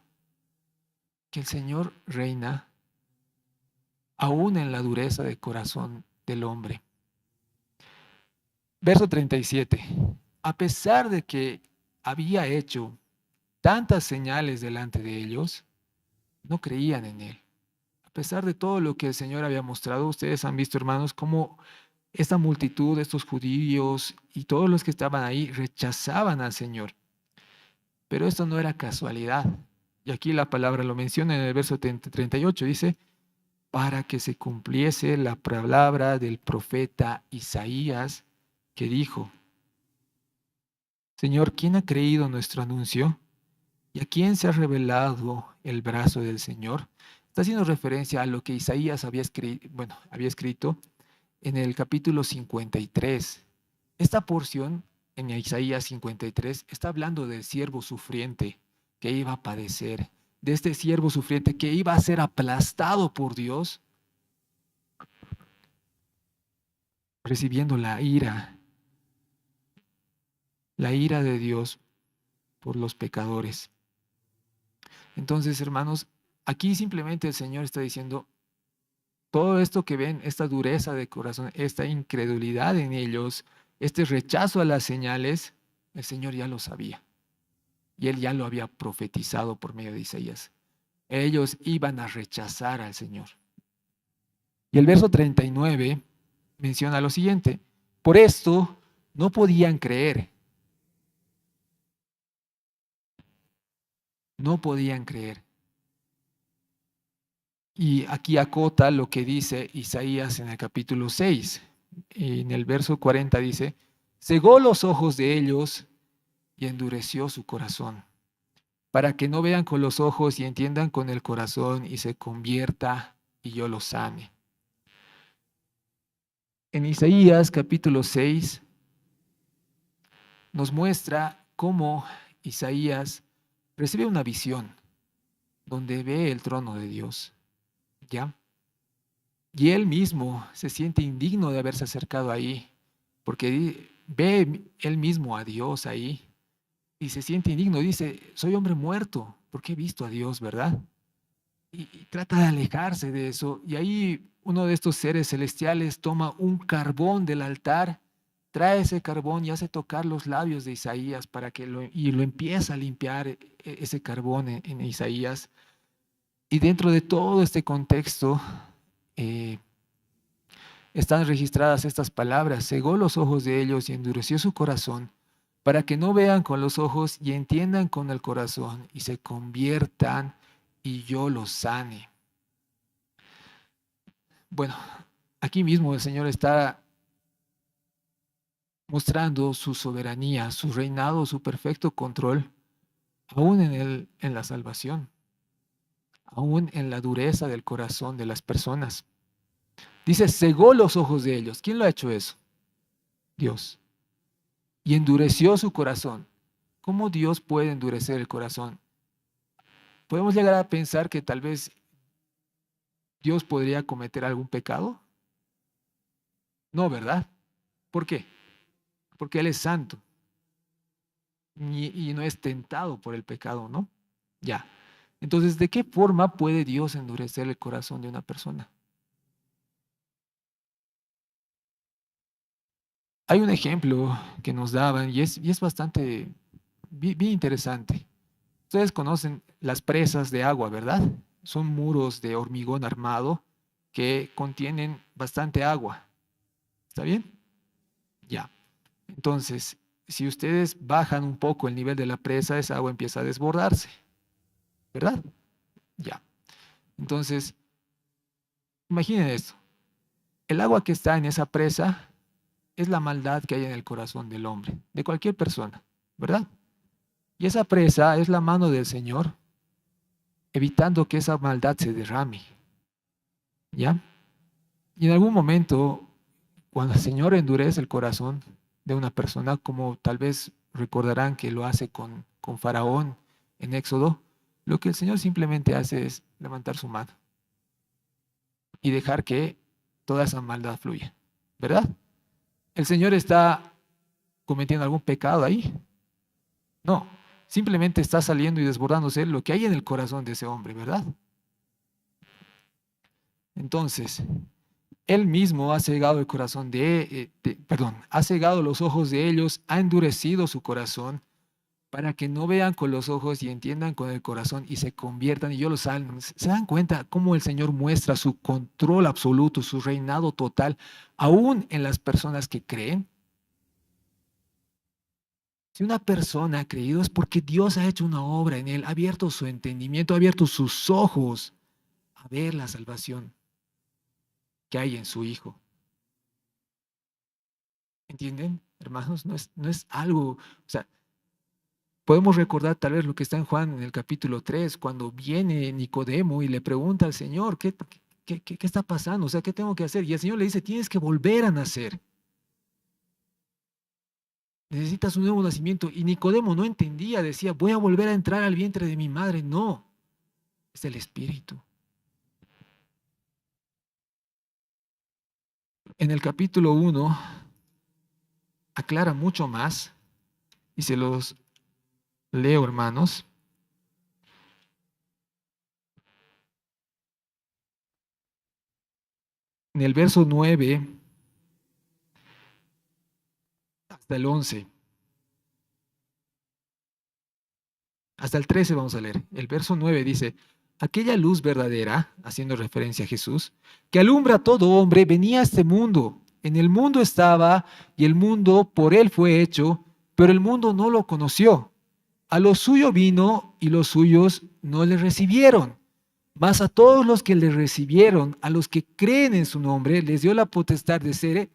que el Señor reina aún en la dureza de corazón del hombre. Verso 37. A pesar de que había hecho tantas señales delante de ellos, no creían en Él. A pesar de todo lo que el Señor había mostrado, ustedes han visto, hermanos, cómo esta multitud, estos judíos y todos los que estaban ahí rechazaban al Señor. Pero esto no era casualidad. Y aquí la palabra lo menciona en el verso 38, dice, para que se cumpliese la palabra del profeta Isaías, que dijo, Señor, ¿quién ha creído nuestro anuncio? ¿Y a quién se ha revelado el brazo del Señor? Está haciendo referencia a lo que Isaías había escrito en el capítulo 53. Esta porción en Isaías 53 está hablando del siervo sufriente que iba a padecer, de este siervo sufriente que iba a ser aplastado por Dios, recibiendo la ira de Dios por los pecadores. Entonces, hermanos, aquí simplemente el Señor está diciendo, todo esto que ven, esta dureza de corazón, esta incredulidad en ellos, este rechazo a las señales, el Señor ya lo sabía. Y Él ya lo había profetizado por medio de Isaías. Ellos iban a rechazar al Señor. Y el verso 39 menciona lo siguiente, por esto no podían creer. No podían creer. Y aquí acota lo que dice Isaías en el capítulo 6. En el verso 40 dice, cegó los ojos de ellos y endureció su corazón, para que no vean con los ojos y entiendan con el corazón y se convierta y yo los sane. En Isaías capítulo 6 nos muestra cómo Isaías recibe una visión donde ve el trono de Dios, ¿ya? Y él mismo se siente indigno de haberse acercado ahí, porque ve él mismo a Dios ahí y se siente indigno. Dice, soy hombre muerto, porque he visto a Dios, ¿verdad? Y trata de alejarse de eso. Y ahí uno de estos seres celestiales toma un carbón del altar, trae ese carbón y hace tocar los labios de Isaías y lo empieza a limpiar ese carbón en Isaías. Y dentro de todo este contexto eh, están registradas estas palabras: cegó los ojos de ellos y endureció su corazón, para que no vean con los ojos y entiendan con el corazón y se conviertan y yo los sane. Bueno, aquí mismo el Señor está mostrando su soberanía, su reinado, su perfecto control, aún en la salvación, aún en la dureza del corazón de las personas. Dice, cegó los ojos de ellos. ¿Quién lo ha hecho eso? Dios. Y endureció su corazón. ¿Cómo Dios puede endurecer el corazón? ¿Podemos llegar a pensar que tal vez Dios podría cometer algún pecado? No, ¿verdad? ¿Por qué? Porque Él es santo y no es tentado por el pecado, ¿no? Ya. Entonces, ¿de qué forma puede Dios endurecer el corazón de una persona? Hay un ejemplo que nos daban y es bastante bien interesante. Ustedes conocen las presas de agua, ¿verdad? Son muros de hormigón armado que contienen bastante agua. ¿Está bien? Ya. Entonces, si ustedes bajan un poco el nivel de la presa, esa agua empieza a desbordarse, ¿verdad? Ya. Entonces, imaginen esto. El agua que está en esa presa es la maldad que hay en el corazón del hombre, de cualquier persona, ¿verdad? Y esa presa es la mano del Señor, evitando que esa maldad se derrame, ¿ya? Y en algún momento, cuando el Señor endurece el corazón de una persona, como tal vez recordarán que lo hace con Faraón en Éxodo, lo que el Señor simplemente hace es levantar su mano y dejar que toda esa maldad fluya, ¿verdad? ¿El Señor está cometiendo algún pecado ahí? No, simplemente está saliendo y desbordándose lo que hay en el corazón de ese hombre, ¿verdad? Entonces, Él mismo ha cegado el corazón perdón, ha cegado los ojos de ellos, ha endurecido su corazón para que no vean con los ojos y entiendan con el corazón y se conviertan y yo los salven. ¿Se dan cuenta cómo el Señor muestra su control absoluto, su reinado total, aún en las personas que creen? Si una persona ha creído es porque Dios ha hecho una obra en él, ha abierto su entendimiento, ha abierto sus ojos a ver la salvación que hay en su Hijo. ¿Entienden, hermanos? No es algo, o sea, podemos recordar tal vez lo que está en Juan en el capítulo 3, cuando viene Nicodemo y le pregunta al Señor, ¿qué está pasando? O sea, ¿qué tengo que hacer? Y el Señor le dice, tienes que volver a nacer. Necesitas un nuevo nacimiento. Y Nicodemo no entendía, decía, voy a volver a entrar al vientre de mi madre. No, es el Espíritu. En el capítulo 1 aclara mucho más y se los leo, hermanos. En el verso 9 hasta el 11, hasta el 13 vamos a leer. El verso 9 dice, aquella luz verdadera, haciendo referencia a Jesús, que alumbra a todo hombre, venía a este mundo. En el mundo estaba y el mundo por él fue hecho, pero el mundo no lo conoció. A lo suyo vino y los suyos no le recibieron. Mas a todos los que le recibieron, a los que creen en su nombre, les dio la potestad de ser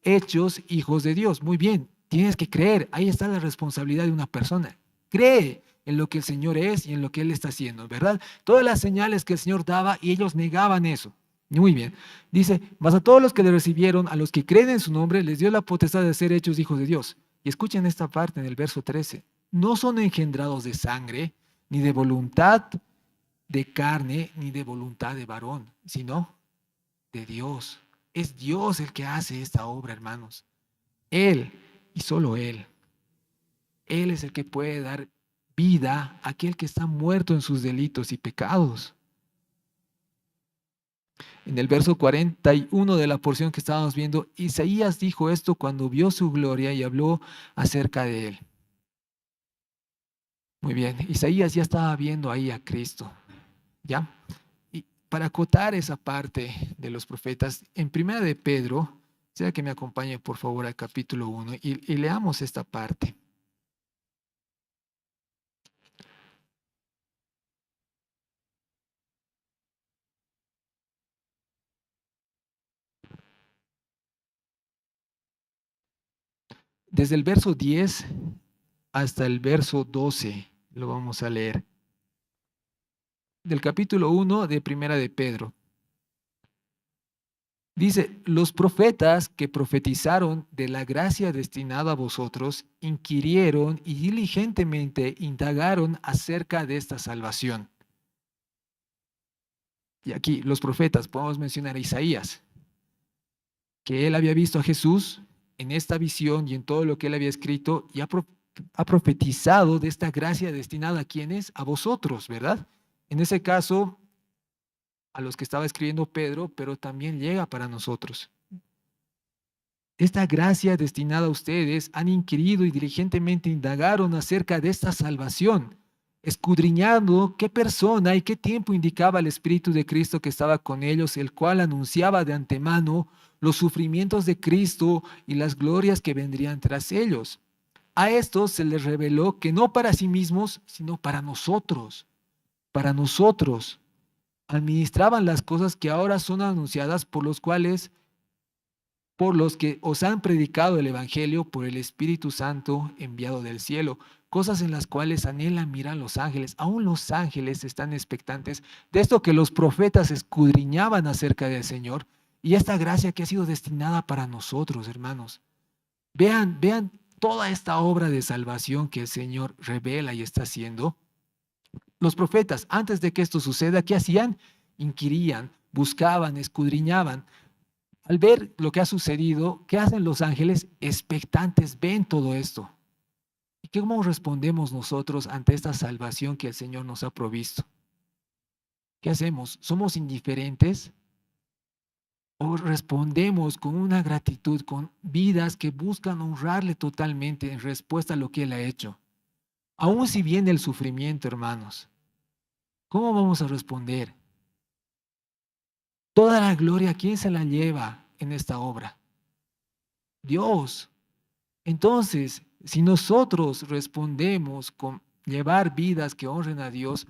hechos hijos de Dios. Muy bien, tienes que creer. Ahí está la responsabilidad de una persona. Cree en lo que el Señor es y en lo que Él está haciendo, ¿verdad? Todas las señales que el Señor daba y ellos negaban eso. Muy bien. Dice, mas a todos los que le recibieron, a los que creen en su nombre, les dio la potestad de ser hechos hijos de Dios. Y escuchen esta parte en el verso 13. No son engendrados de sangre, ni de voluntad de carne, ni de voluntad de varón, sino de Dios. Es Dios el que hace esta obra, hermanos. Él y solo Él. Él es el que puede dar vida a aquel que está muerto en sus delitos y pecados. En el verso 41 de la porción que estábamos viendo, Isaías dijo esto cuando vio su gloria y habló acerca de él. Muy bien, Isaías ya estaba viendo ahí a Cristo, ¿ya? Y para acotar esa parte de los profetas, en primera de Pedro, sea que me acompañe por favor al capítulo 1 y leamos esta parte. Desde el verso 10 hasta el verso 12 lo vamos a leer. Del capítulo 1 de primera de Pedro. Dice, los profetas que profetizaron de la gracia destinada a vosotros, inquirieron y diligentemente indagaron acerca de esta salvación. Y aquí los profetas, podemos mencionar a Isaías, que él había visto a Jesús en esta visión y en todo lo que él había escrito y ha profetizado de esta gracia destinada a quienes, a vosotros, ¿verdad? En ese caso, a los que estaba escribiendo Pedro, pero también llega para nosotros. Esta gracia destinada a ustedes han inquirido y diligentemente indagaron acerca de esta salvación, escudriñando qué persona y qué tiempo indicaba el Espíritu de Cristo que estaba con ellos, el cual anunciaba de antemano los sufrimientos de Cristo y las glorias que vendrían tras ellos. A estos se les reveló que no para sí mismos, sino para nosotros administraban las cosas que ahora son anunciadas por los que os han predicado el Evangelio por el Espíritu Santo enviado del cielo, cosas en las cuales anhelan mirar los ángeles. Aún los ángeles están expectantes de esto que los profetas escudriñaban acerca del Señor y esta gracia que ha sido destinada para nosotros, hermanos. Vean toda esta obra de salvación que el Señor revela y está haciendo. Los profetas, antes de que esto suceda, ¿qué hacían? Inquirían, buscaban, escudriñaban. Al ver lo que ha sucedido, ¿qué hacen los ángeles? Expectantes, ven todo esto. ¿Y cómo respondemos nosotros ante esta salvación que el Señor nos ha provisto? ¿Qué hacemos? ¿Somos indiferentes? ¿O respondemos con una gratitud, con vidas que buscan honrarle totalmente en respuesta a lo que Él ha hecho? Aún si viene el sufrimiento, hermanos, ¿cómo vamos a responder? Toda la gloria, ¿quién se la lleva en esta obra? Dios. Entonces, si nosotros respondemos con llevar vidas que honren a Dios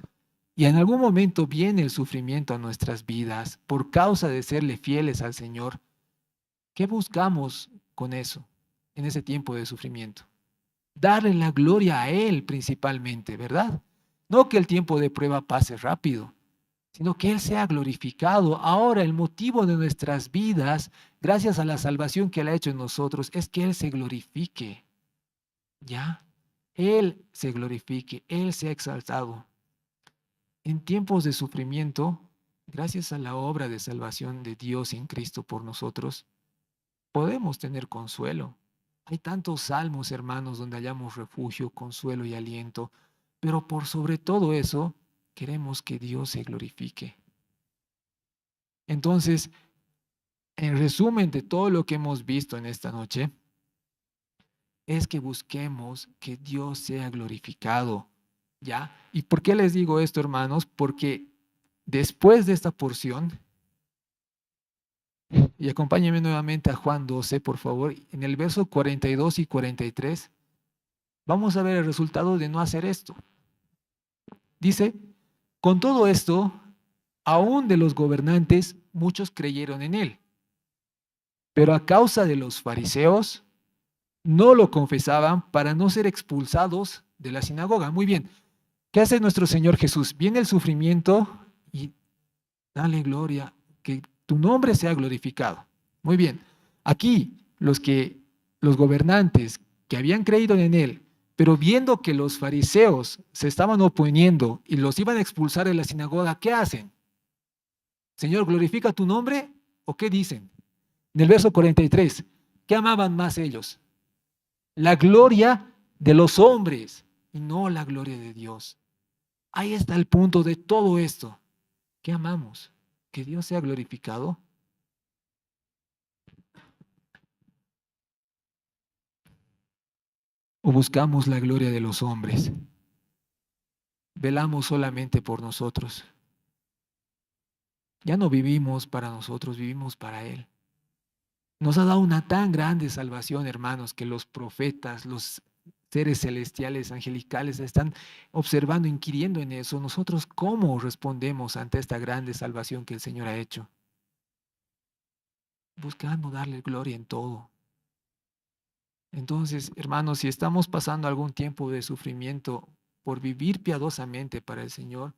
y en algún momento viene el sufrimiento a nuestras vidas por causa de serle fieles al Señor, ¿qué buscamos con eso en ese tiempo de sufrimiento? Darle la gloria a Él principalmente, ¿verdad? No que el tiempo de prueba pase rápido, sino que Él sea glorificado. Ahora el motivo de nuestras vidas, gracias a la salvación que Él ha hecho en nosotros, es que Él se glorifique. ¿Ya? Él se glorifique, Él sea exaltado. En tiempos de sufrimiento, gracias a la obra de salvación de Dios en Cristo por nosotros, podemos tener consuelo. Hay tantos salmos, hermanos, donde hallamos refugio, consuelo y aliento, pero por sobre todo eso, queremos que Dios se glorifique. Entonces, en resumen de todo lo que hemos visto en esta noche, es que busquemos que Dios sea glorificado, ¿ya? ¿Y por qué les digo esto, hermanos? Porque después de esta porción, y acompáñenme nuevamente a Juan 12, por favor, en el verso 42 y 43, vamos a ver el resultado de no hacer esto. Dice, con todo esto, aún de los gobernantes, muchos creyeron en él, pero a causa de los fariseos, no lo confesaban para no ser expulsados de la sinagoga. Muy bien, ¿qué hace nuestro Señor Jesús? Viene el sufrimiento y dale gloria, que tu nombre sea glorificado. Muy bien, aquí los gobernantes que habían creído en él, pero viendo que los fariseos se estaban oponiendo y los iban a expulsar de la sinagoga, ¿qué hacen? Señor, ¿glorifica tu nombre? ¿O qué dicen? En el verso 43, ¿qué amaban más ellos? La gloria de los hombres y no la gloria de Dios. Ahí está el punto de todo esto. ¿Qué amamos? que Dios sea glorificado? ¿O buscamos la gloria de los hombres? Velamos solamente por nosotros. Ya no vivimos para nosotros, vivimos para Él. Nos ha dado una tan grande salvación, hermanos, que los profetas, los seres celestiales, angelicales, están observando, inquiriendo en eso. Nosotros, ¿cómo respondemos ante esta grande salvación que el Señor ha hecho? Buscando darle gloria en todo. Entonces, hermanos, si estamos pasando algún tiempo de sufrimiento por vivir piadosamente para el Señor,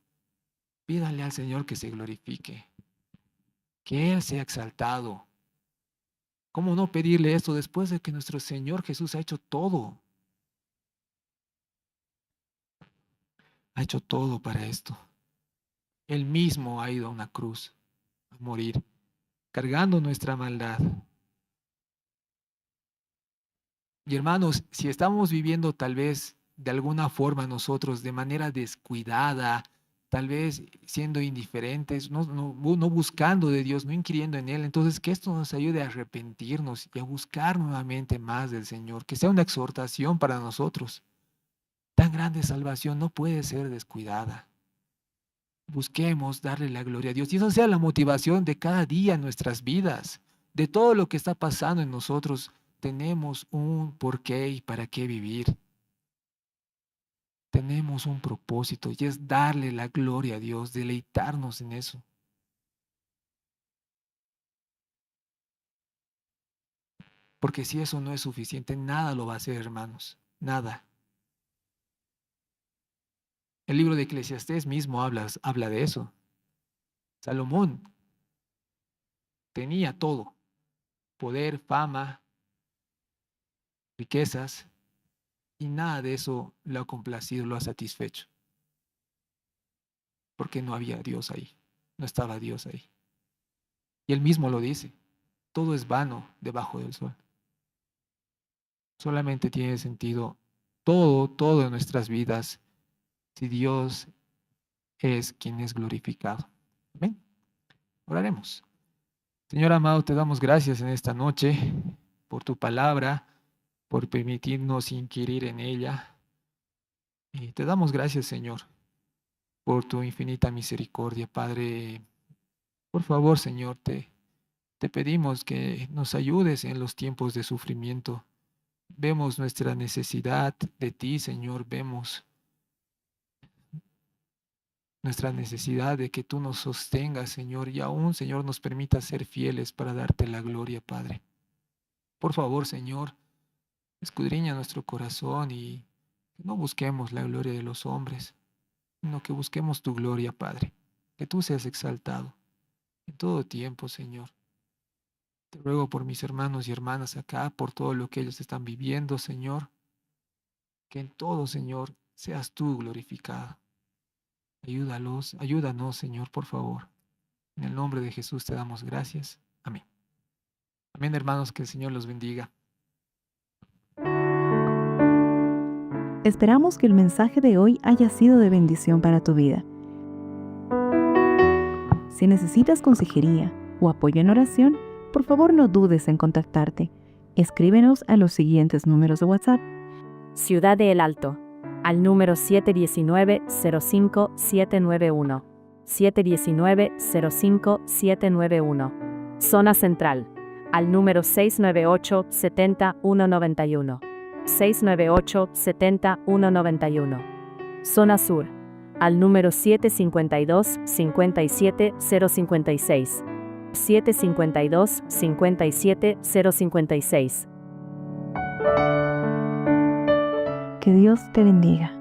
pídale al Señor que se glorifique, que Él sea exaltado. ¿Cómo no pedirle esto después de que nuestro Señor Jesús ha hecho todo? Ha hecho todo para esto. Él mismo ha ido a una cruz a morir, cargando nuestra maldad. Y hermanos, si estamos viviendo tal vez de alguna forma nosotros de manera descuidada, tal vez siendo indiferentes, no buscando de Dios, no inquiriendo en Él, entonces que esto nos ayude a arrepentirnos y a buscar nuevamente más del Señor, que sea una exhortación para nosotros. Tan grande salvación no puede ser descuidada. Busquemos darle la gloria a Dios y eso sea la motivación de cada día en nuestras vidas, de todo lo que está pasando en nosotros. Tenemos un porqué y para qué vivir. Tenemos un propósito y es darle la gloria a Dios, deleitarnos en eso. Porque si eso no es suficiente, nada lo va a hacer, hermanos. Nada. El libro de Eclesiastés mismo habla de eso. Salomón tenía todo: poder, fama, riquezas, y nada de eso lo ha complacido, lo ha satisfecho. Porque no había Dios ahí, no estaba Dios ahí. Y él mismo lo dice: todo es vano debajo del sol. Solamente tiene sentido todo en nuestras vidas si Dios es quien es glorificado. Amén. Oraremos. Señor amado, te damos gracias en esta noche por tu palabra, por permitirnos inquirir en ella. Y te damos gracias, Señor, por tu infinita misericordia, Padre. Por favor, Señor, te pedimos que nos ayudes en los tiempos de sufrimiento. Vemos nuestra necesidad de ti, Señor. Vemos nuestra necesidad de que tú nos sostengas, Señor, y aún, Señor, nos permita ser fieles para darte la gloria, Padre. Por favor, Señor, escudriña nuestro corazón y no busquemos la gloria de los hombres, sino que busquemos tu gloria, Padre. Que tú seas exaltado en todo tiempo, Señor. Te ruego por mis hermanos y hermanas acá, por todo lo que ellos están viviendo, Señor. Que en todo, Señor, seas tú glorificado. Ayúdanos, Señor, por favor. En el nombre de Jesús te damos gracias. Amén. Amén, hermanos, que el Señor los bendiga. Esperamos que el mensaje de hoy haya sido de bendición para tu vida. Si necesitas consejería o apoyo en oración, por favor no dudes en contactarte. Escríbenos a los siguientes números de WhatsApp. Ciudad de El Alto, al número 719-05791. 719-05791. Zona Central, al número 698-70191. 698-70191. Zona Sur, al número 752-57056. 752-57056. Que Dios te bendiga.